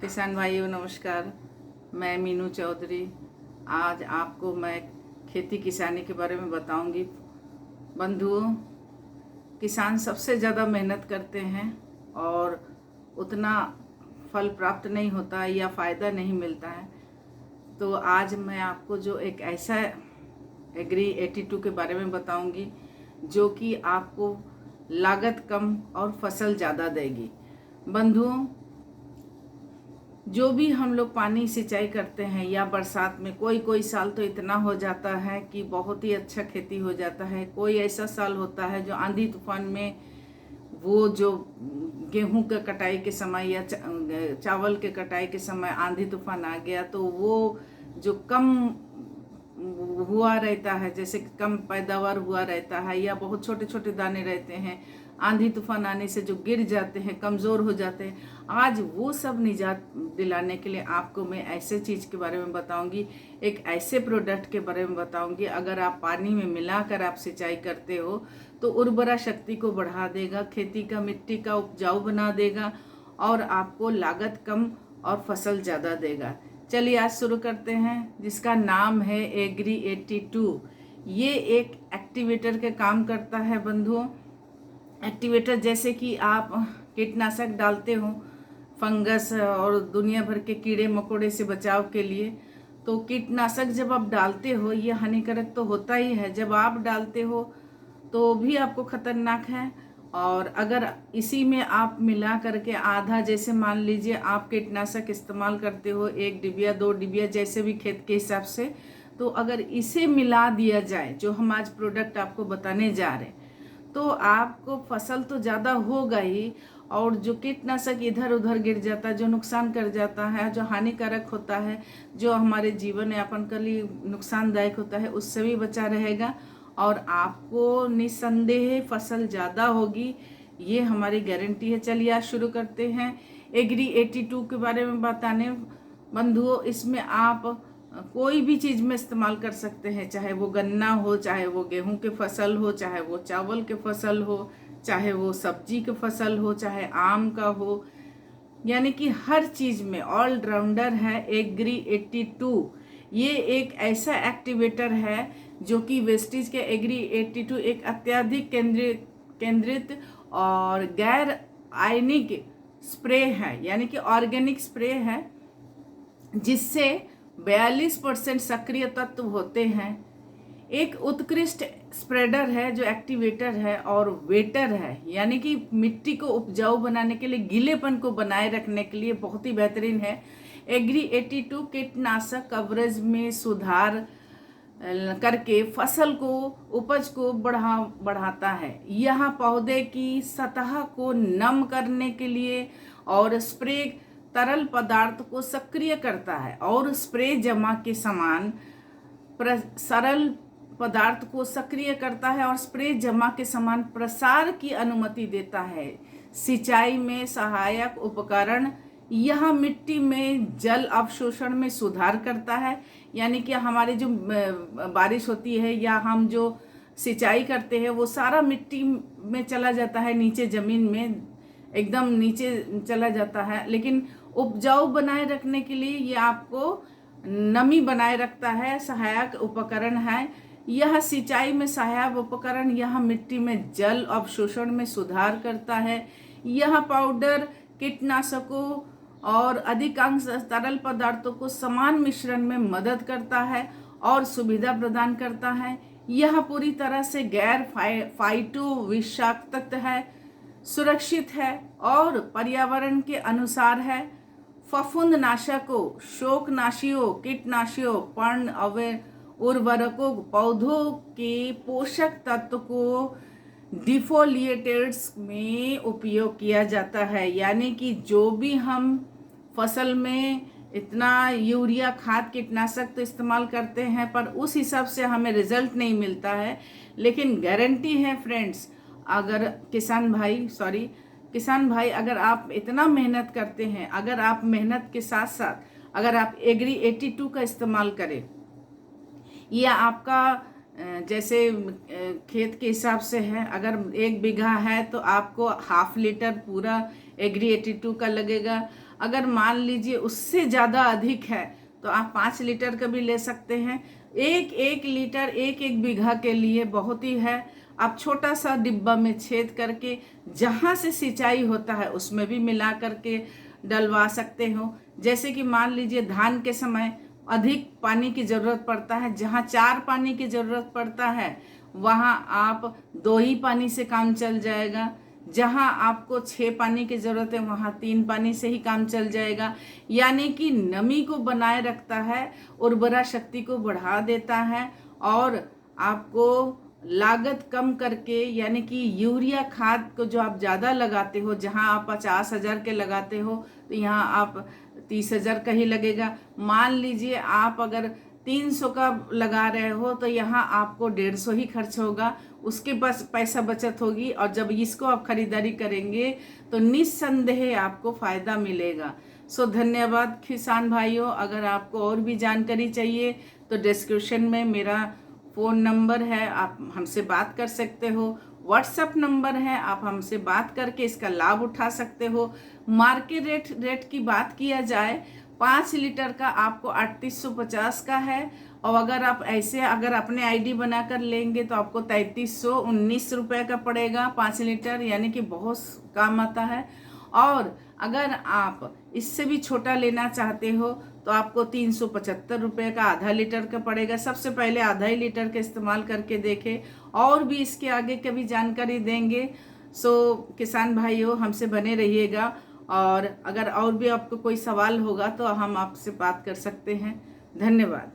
किसान भाइयों नमस्कार। मैं मीनू चौधरी। आज आपको मैं खेती किसानी के बारे में बताऊंगी। बंधुओं, किसान सबसे ज़्यादा मेहनत करते हैं और उतना फल प्राप्त नहीं होता है या फ़ायदा नहीं मिलता है। तो आज मैं आपको जो एक ऐसा एग्री 82 के बारे में बताऊंगी जो कि आपको लागत कम और फसल ज़्यादा देगी। बंधुओं, जो भी हम लोग पानी सिंचाई करते हैं या बरसात में, कोई कोई साल तो इतना हो जाता है कि बहुत ही अच्छा खेती हो जाता है। कोई ऐसा साल होता है जो आंधी तूफान में वो जो गेहूं के कटाई के समय या चावल के कटाई के समय आंधी तूफान आ गया तो वो जो कम हुआ रहता है, जैसे कम पैदावार हुआ रहता है या बहुत छोटे छोटे दाने रहते हैं, आंधी तूफान आने से जो गिर जाते हैं, कमज़ोर हो जाते हैं, आज वो सब निजात दिलाने के लिए आपको मैं ऐसे चीज़ के बारे में बताऊंगी, एक ऐसे प्रोडक्ट के बारे में बताऊंगी। अगर आप पानी में मिलाकर आप सिंचाई करते हो तो उर्वरा शक्ति को बढ़ा देगा, खेती का मिट्टी का उपजाऊ बना देगा और आपको लागत कम और फसल ज़्यादा देगा। चलिए आज शुरू करते हैं, जिसका नाम है एग्री 82। ये एक एक्टिवेटर के काम करता है बंधुओं। एक्टिवेटर जैसे कि आप कीटनाशक डालते हो फंगस और दुनिया भर के कीड़े मकोड़े से बचाव के लिए, तो कीटनाशक जब आप डालते हो ये हानिकारक तो होता ही है, जब आप डालते हो तो भी आपको खतरनाक है। और अगर इसी में आप मिला करके आधा, जैसे मान लीजिए आप कीटनाशक इस्तेमाल करते हो 1 डिबिया 2 डिबिया जैसे भी खेत के हिसाब से, तो अगर इसे मिला दिया जाए जो हम आज प्रोडक्ट आपको बताने जा रहे हैं, तो आपको फसल तो ज़्यादा होगा ही, और जो कीटनाशक इधर उधर गिर जाता है, जो नुकसान कर जाता है, जो हानिकारक होता है, जो हमारे जीवन यापन के लिए नुकसानदायक होता है, उससे भी बचा रहेगा और आपको निसंदेह फसल ज़्यादा होगी, ये हमारी गारंटी है। चलिए आज शुरू करते हैं एग्री 82 के बारे में बताने। बंधुओं, इसमें आप कोई भी चीज़ में इस्तेमाल कर सकते हैं, चाहे वो गन्ना हो, चाहे वो गेहूं के फसल हो, चाहे वो चावल के फसल हो, चाहे वो सब्जी के फसल हो, चाहे आम का हो, यानी कि हर चीज़ में ऑलराउंडर है एग्री 82। ये एक ऐसा एक्टिवेटर है जो कि वेस्टीज के एग्री 82 एक अत्यधिक केंद्रित और गैर आयनिक स्प्रे है, यानी कि ऑर्गेनिक स्प्रे है, जिससे 42% सक्रिय तत्व होते हैं। एक उत्कृष्ट स्प्रेडर है जो एक्टिवेटर है और वेटर है, यानी कि मिट्टी को उपजाऊ बनाने के लिए, गीलेपन को बनाए रखने के लिए बहुत ही बेहतरीन है। एग्री 82 कीटनाशक कवरेज में सुधार करके फसल को, उपज को बढ़ाता है। यह पौधे की सतह को नम करने के लिए और स्प्रे तरल पदार्थ को सक्रिय करता है और स्प्रे जमा के समान सरल पदार्थ को सक्रिय करता है और स्प्रे जमा के समान प्रसार की अनुमति देता है। सिंचाई में सहायक उपकरण, यह मिट्टी में जल अवशोषण में सुधार करता है, यानी कि हमारी जो बारिश होती है या हम जो सिंचाई करते हैं वो सारा मिट्टी में चला जाता है, नीचे ज़मीन में एकदम नीचे चला जाता है, लेकिन उपजाऊ बनाए रखने के लिए ये आपको नमी बनाए रखता है, सहायक उपकरण है। यह सिंचाई में सहायक उपकरण यह मिट्टी में जल अवशोषण में सुधार करता है। यह पाउडर कीटनाशकों और अधिकांश तरल पदार्थों को समान मिश्रण में मदद करता है और सुविधा प्रदान करता है। यह पूरी तरह से गैर फाइटो विषाक्त है, सुरक्षित है और पर्यावरण के अनुसार है। फफूंद नाशकों, शोकनाशियों, कीटनाशियों, पर्ण उर्वरकों, पौधों के पोषक तत्व को डिफोलिएटर्स में उपयोग किया जाता है, यानी कि जो भी हम फसल में इतना यूरिया खाद कीटनाशक तो इस्तेमाल करते हैं पर उस हिसाब से हमें रिजल्ट नहीं मिलता है, लेकिन गारंटी है फ्रेंड्स, अगर किसान भाई अगर आप इतना मेहनत करते हैं, अगर आप मेहनत के साथ साथ अगर आप एग्री 82 का इस्तेमाल करें, या आपका जैसे खेत के हिसाब से है, अगर 1 बीघा है तो आपको ½ लीटर पूरा एग्री 82 का लगेगा। अगर मान लीजिए उससे ज़्यादा अधिक है तो आप 5 लीटर का भी ले सकते हैं। एक एक लीटर एक एक बीघा के लिए बहुत ही है। आप छोटा सा डिब्बा में छेद करके जहाँ से सिंचाई होता है उसमें भी मिला करके डलवा सकते हो। जैसे कि मान लीजिए धान के समय अधिक पानी की ज़रूरत पड़ता है, जहाँ 4 पानी की ज़रूरत पड़ता है वहाँ आप 2 ही पानी से काम चल जाएगा। जहाँ आपको 6 पानी की ज़रूरत है वहाँ 3 पानी से ही काम चल जाएगा। यानी कि नमी को बनाए रखता है, उर्वरा शक्ति को बढ़ा देता है और आपको लागत कम करके, यानी कि यूरिया खाद को जो आप ज़्यादा लगाते हो, जहाँ आप 50,000 के लगाते हो तो यहाँ आप 30,000 का ही लगेगा। मान लीजिए आप अगर 300 का लगा रहे हो तो यहाँ आपको 150 ही खर्च होगा, उसके पास पैसा बचत होगी और जब इसको आप खरीदारी करेंगे तो निस्संदेह आपको फ़ायदा मिलेगा। सो धन्यवाद किसान भाइयों। अगर आपको और भी जानकारी चाहिए तो डिस्क्रिप्शन में मेरा फ़ोन नंबर है, आप हमसे बात कर सकते हो। व्हाट्सएप नंबर है, आप हमसे बात करके इसका लाभ उठा सकते हो। मार्केट रेट की बात किया जाए 5 लीटर का आपको 3850 का है और अगर आप ऐसे अगर अपने आईडी बनाकर लेंगे तो आपको 3319 रुपये का पड़ेगा 5 लीटर, यानी कि बहुत काम आता है। और अगर आप इससे भी छोटा लेना चाहते हो तो आपको 375 रुपये का आधा लीटर का पड़ेगा। सबसे पहले आधा ही लीटर का इस्तेमाल करके देखें, और भी इसके आगे की भी जानकारी देंगे। सो किसान भाइयों हमसे बने रहिएगा और अगर और भी आपको कोई सवाल होगा तो हम आपसे बात कर सकते हैं। धन्यवाद।